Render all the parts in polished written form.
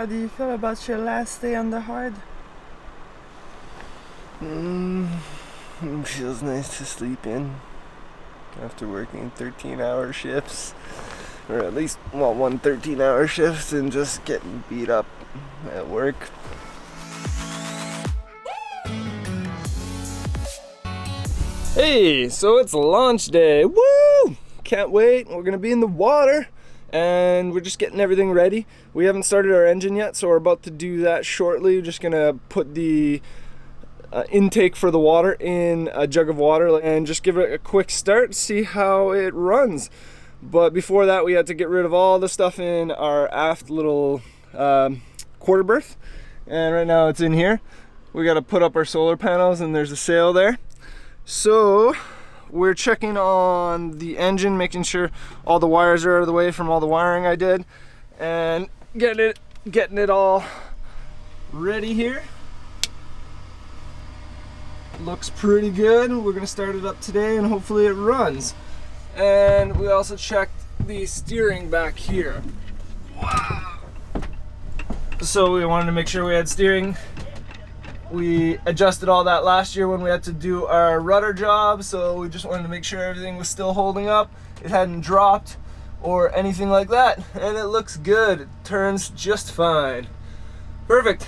How do you feel about your last day on the hard? It feels nice to sleep in after working 13-hour shifts, or at least, well, one 13-hour shift, and just getting beat up at work. Hey, so it's launch day. Woo! Can't wait. We're gonna be in the water and we're just getting everything ready. We haven't started our engine yet, so we're about to do that shortly. We're just gonna put the intake for the water in a jug of water and just give it a quick start, see how it runs. But before that, we had to get rid of all the stuff in our aft little quarter berth, and right now it's in here. We got to put up our solar panels, and there's a sail there. So we're checking on the engine, making sure all the wires are out of the way from all the wiring I did, and getting it all ready here. Looks pretty good. We're gonna start it up today and hopefully it runs. And we also checked the steering back here. Wow. So we wanted to make sure we had steering. We adjusted all that last year when we had to do our rudder job, so we just wanted to make sure everything was still holding up. It hadn't dropped or anything like that, and it looks good. It turns just fine. Perfect.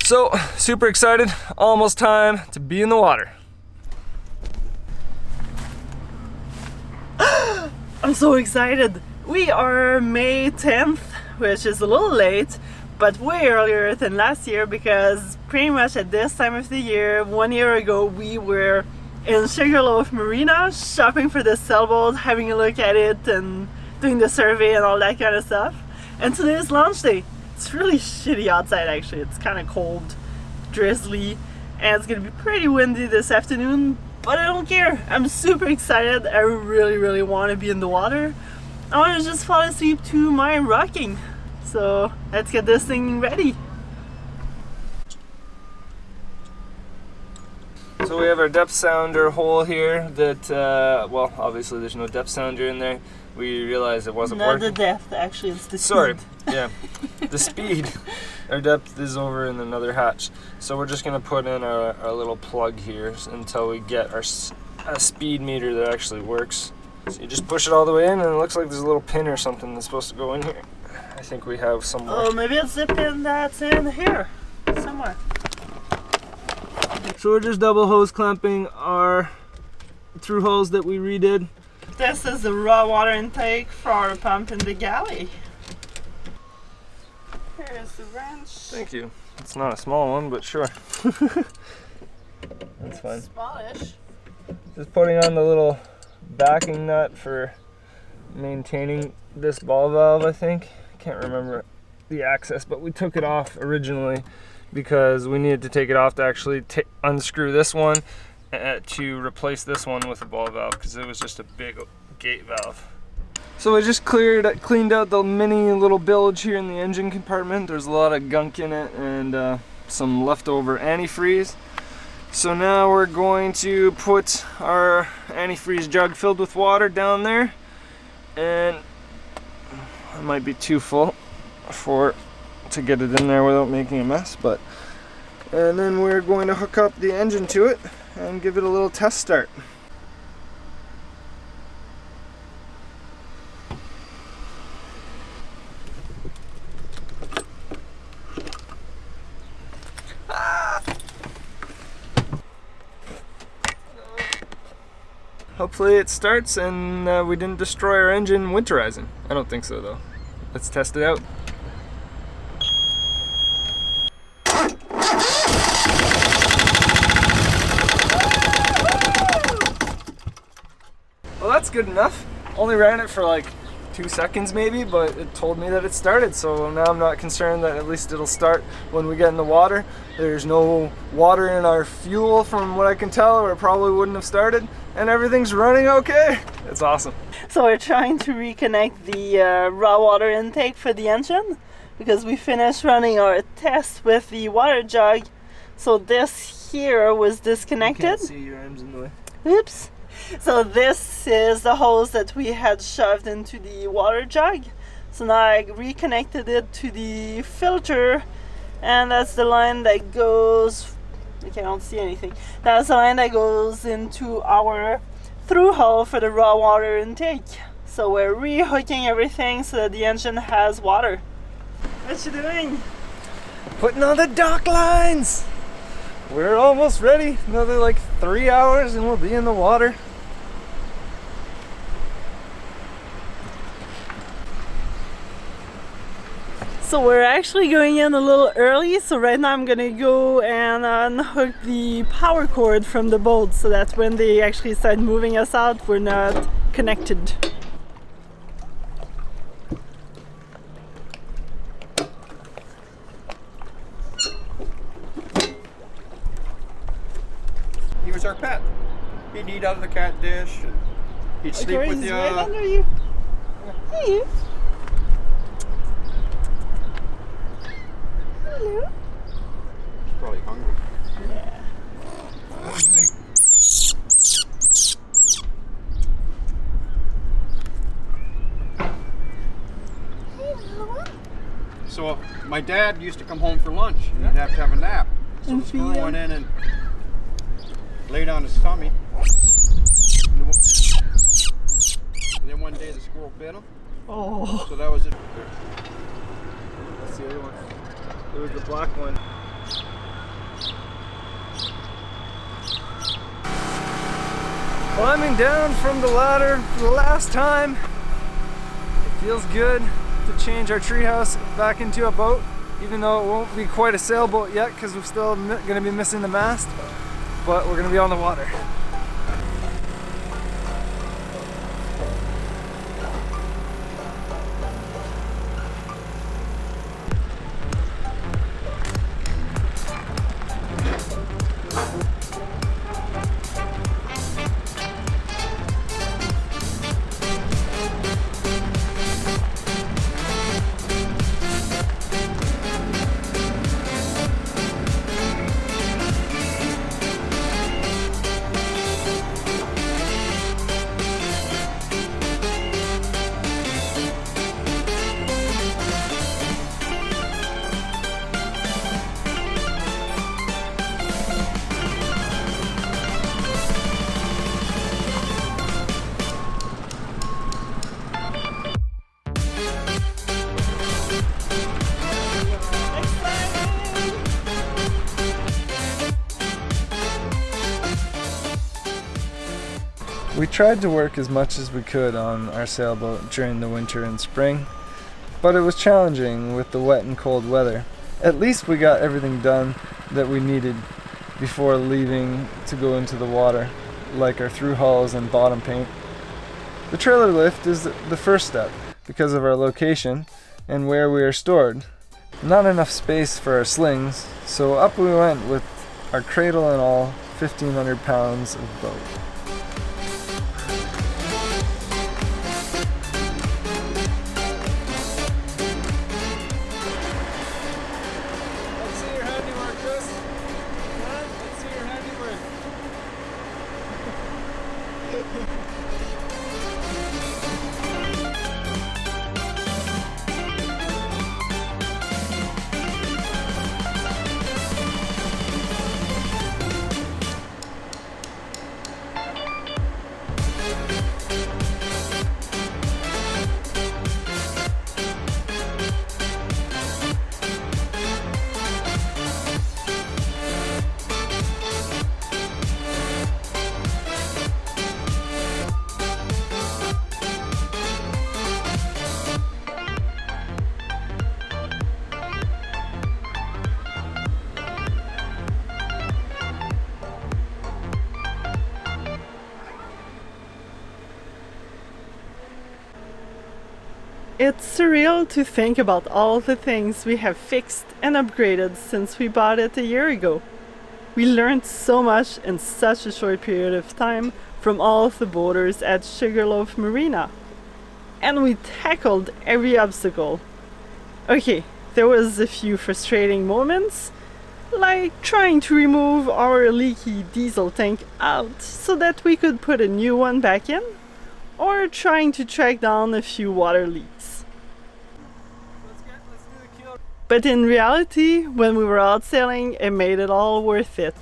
So, super excited. Almost time to be in the water. I'm so excited. We are May 10th, which is a little late, but way earlier than last year, because pretty much at this time of the year, 1 year ago, we were in Sugarloaf Marina shopping for the sailboat, having a look at it and doing the survey and all that kind of stuff. And today is launch day. It's really shitty outside actually. It's kind of cold, drizzly, and it's gonna be pretty windy this afternoon, but I don't care. I'm super excited. I really want to be in the water. I want to just fall asleep to my rocking. So let's get this thing ready. So we have our depth sounder hole here that, well, obviously there's no depth sounder in there. We realized it wasn't working. Not the depth, actually, it's the speed. Sorry, yeah, the speed. Our depth is over in another hatch. So we're just gonna put in our little plug here until we get a speed meter that actually works. So you just push it all the way in, and it looks like there's a little pin or something that's supposed to go in here. I think we have somewhere. Oh, maybe it's the pin that's in here, somewhere. So we're just double hose clamping our through hose that we redid. This is the raw water intake for our pump in the galley. Here's the wrench. Thank you. It's not a small one, but sure. That's fine. Smallish. Just putting on the little backing nut for maintaining this ball valve, I think. Can't remember the access, but we took it off originally because we needed to take it off to actually unscrew this one to replace this one with a ball valve, because it was just a big gate valve. So I just cleaned out the mini little bilge here in the engine compartment. There's a lot of gunk in it and some leftover antifreeze. So now we're going to put our antifreeze jug filled with water down there, and it might be too full to get it in there without making a mess, and then we're going to hook up the engine to it and give it a little test start. Hopefully it starts and we didn't destroy our engine winterizing. I don't think so though. Let's test it out. Well, that's good enough. Only ran it for like 2 seconds maybe, but it told me that it started, so now I'm not concerned that at least it'll start when we get in the water. There's no water in our fuel from what I can tell, or it probably wouldn't have started, and everything's running okay. It's awesome. So we're trying to reconnect the raw water intake for the engine, because we finished running our test with the water jug. So this here was disconnected. You can't see, your arms in the way. Oops. So this is the hose that we had shoved into the water jug. So now I reconnected it to the filter, and that's the line that goes, I can't see anything, that's the line that goes into our through hull for the raw water intake. So we're re-hooking everything so that the engine has water. What you doing? Putting on the dock lines! We're almost ready. Another like 3 hours and we'll be in the water. So we're actually going in a little early, so right now I'm gonna go and unhook the power cord from the boat so that when they actually start moving us out, we're not connected. He was our pet. He'd eat out of the cat dish, and he'd sleep with He's you. right under you. Hey. Hello. He's probably hungry. Yeah. So my dad used to come home for lunch, and he'd have to have a nap. So And the squirrel feed went him. in and laid on his tummy. And then one day the squirrel bit him. Oh. So that was it. That's the other one. It was the black one. Climbing down from the ladder for the last time. It feels good to change our treehouse back into a boat, even though it won't be quite a sailboat yet because we're still going to be missing the mast, but we're going to be on the water. We tried to work as much as we could on our sailboat during the winter and spring, but it was challenging with the wet and cold weather. At least we got everything done that we needed before leaving to go into the water, like our through hulls and bottom paint. The trailer lift is the first step because of our location and where we are stored. Not enough space for our slings, so up we went with our cradle and all 1,500 pounds of boat. It's surreal to think about all the things we have fixed and upgraded since we bought it a year ago. We learned so much in such a short period of time from all of the boaters at Sugarloaf Marina. And we tackled every obstacle. Okay, there was a few frustrating moments, like trying to remove our leaky diesel tank out so that we could put a new one back in, or trying to track down a few water leaks. But in reality, when we were out sailing, it made it all worth it.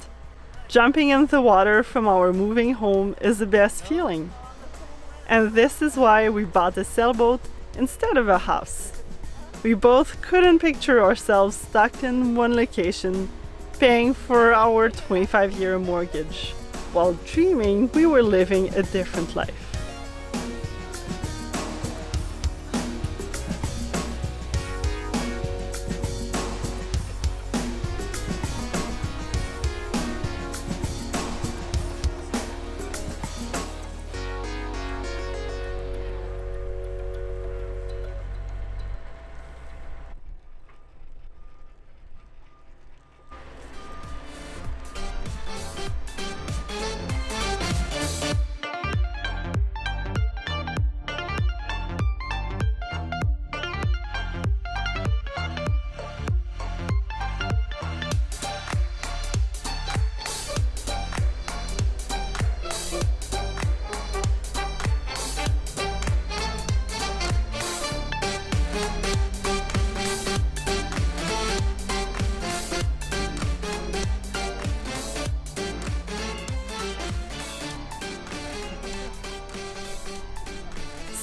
Jumping into the water from our moving home is the best feeling. And this is why we bought a sailboat instead of a house. We both couldn't picture ourselves stuck in one location, paying for our 25-year mortgage, while dreaming we were living a different life.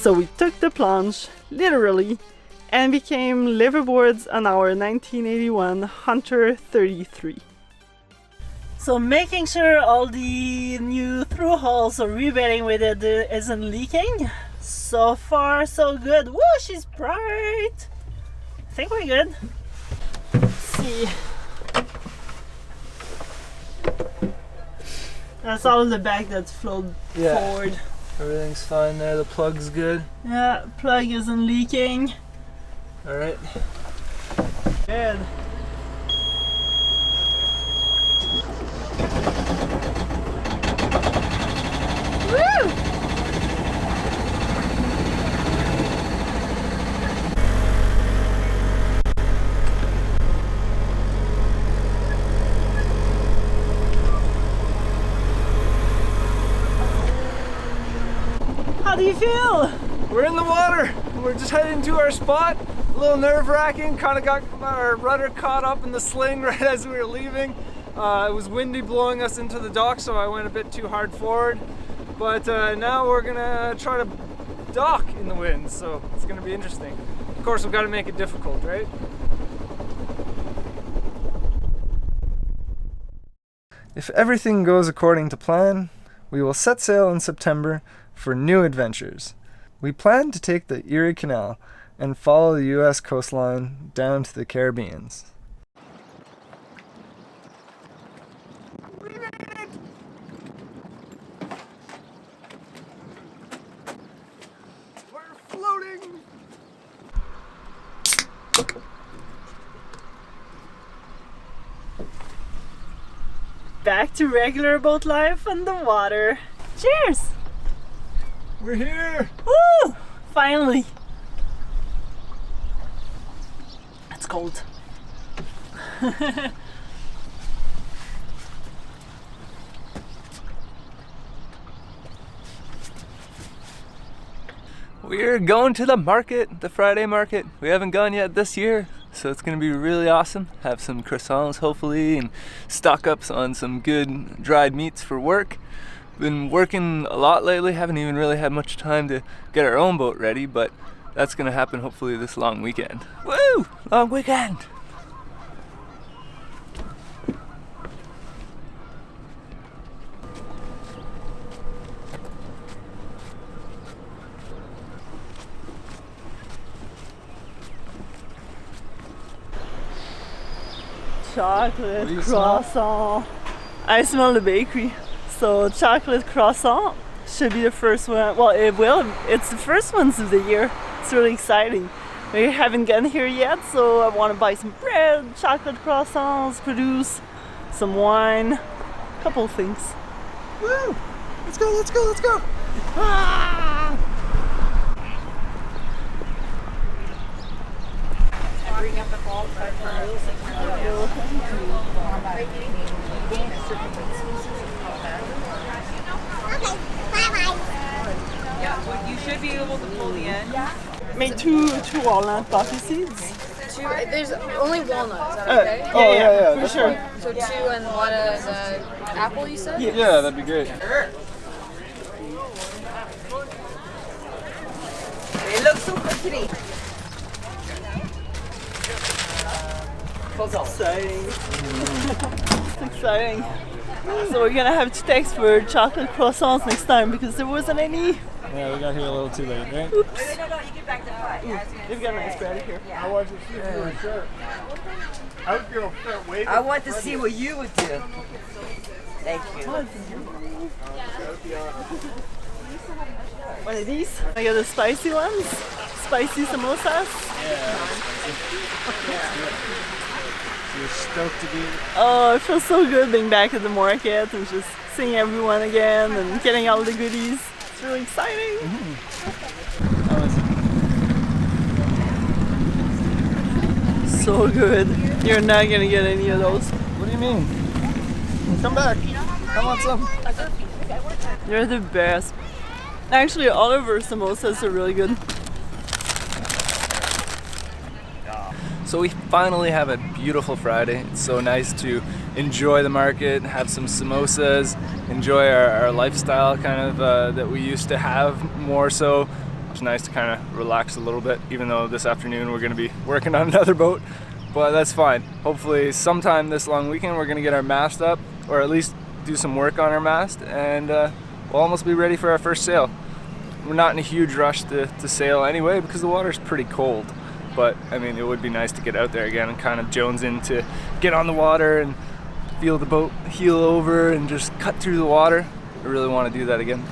So we took the plunge, literally, and became liveaboards on our 1981 Hunter 33. So making sure all the new through hulls or rebedding with it isn't leaking. So far so good. Woo, she's bright! I think we're good. Let's see. That's all in the back that flowed forward. Everything's fine there, the plug's good. Yeah, plug isn't leaking. Alright. Good. Woo! How do you feel? We're in the water. We're just heading to our spot. A little nerve-wracking. Kind of got our rudder caught up in the sling right as we were leaving. It was windy blowing us into the dock, so I went a bit too hard forward. But now we're gonna try to dock in the wind, so it's gonna be interesting. Of course, we've got to make it difficult, right? If everything goes according to plan, we will set sail in September for new adventures. We plan to take the Erie Canal and follow the U.S. coastline down to the Caribbeans. We made it! We're floating! Back to regular boat life on the water. Cheers! We're here! Woo! Finally! It's cold. We're going to the market, the Friday market. We haven't gone yet this year, so it's going to be really awesome. Have some croissants hopefully and stock up on some good dried meats for work. Been working a lot lately, haven't even really had much time to get our own boat ready, but that's going to happen hopefully this long weekend. Woo! Long weekend! Chocolate croissant. I smell the bakery. So chocolate croissant should be the first one. Well, it will. It's the first ones of the year. It's really exciting. We haven't gotten here yet, so I want to buy some bread, chocolate croissants, produce some wine, a couple of things. Woo! Let's go, let's go, let's go! Ah! Bring up the ball Okay, bye-bye. Yeah, well, you should be able to pull the end. Made two walnut poppy seeds. 2. There's only walnut. Is that okay? Oh yeah, for that's sure. fine. So 2 and what is apple? You said? Yeah, that'd be great. It looks so pretty. Exciting. It's exciting. So we're gonna have to text for chocolate croissants next time because there wasn't any. Yeah, we got here a little too late, right? No, you get back to front. They've got a nice bread here. I wanted to see if you were sure. I was going to start waving. I want to see what you would do. Thank you. One of these. I got the spicy ones. Spicy samosas. You're stoked to be. Oh, it feels so good being back at the market and just seeing everyone again and getting all the goodies. It's really exciting. So good. You're not gonna get any of those. What do you mean? Come back. I want some. They're the best. Actually, all of our samosas are really good. So we finally have a beautiful Friday. It's so nice to enjoy the market, have some samosas, enjoy our lifestyle kind of that we used to have more so. It's nice to kind of relax a little bit, even though this afternoon we're going to be working on another boat, but that's fine. Hopefully sometime this long weekend we're going to get our mast up, or at least do some work on our mast, and we'll almost be ready for our first sail. We're not in a huge rush to sail anyway because the water's pretty cold. But I mean, it would be nice to get out there again and kind of jones in to get on the water and feel the boat heel over and just cut through the water. I really want to do that again.